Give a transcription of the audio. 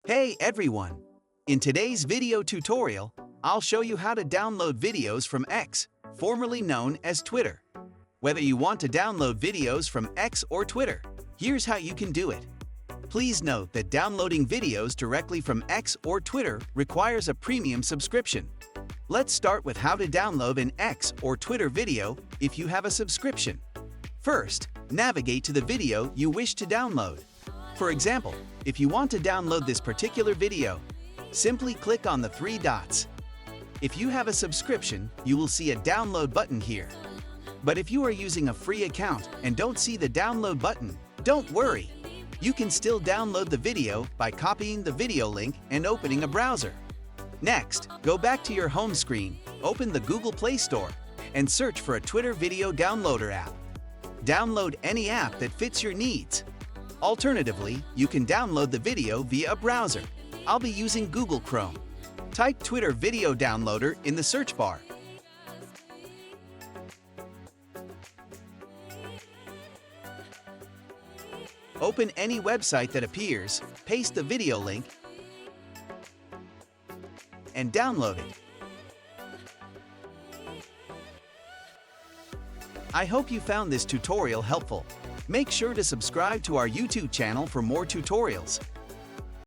Hey everyone! In today's video tutorial, I'll show you how to download videos from X, formerly known as Twitter. Whether you want to download videos from X or Twitter, here's how you can do it. Please note that downloading videos directly from X or Twitter requires a premium subscription. Let's start with how to download an X or Twitter video if you have a subscription. First, navigate to the video you wish to download. For example, if you want to download this particular video, simply click on the three dots. If you have a subscription, you will see a download button here. But if you are using a free account and don't see the download button, don't worry. You can still download the video by copying the video link and opening a browser. Next, go back to your home screen, open the Google Play Store, and search for a Twitter Video Downloader app. Download any app that fits your needs. Alternatively, you can download the video via a browser. I'll be using Google Chrome. Type Twitter Video Downloader in the search bar. Open any website that appears, paste the video link, and download it. I hope you found this tutorial helpful. Make sure to subscribe to our YouTube channel for more tutorials.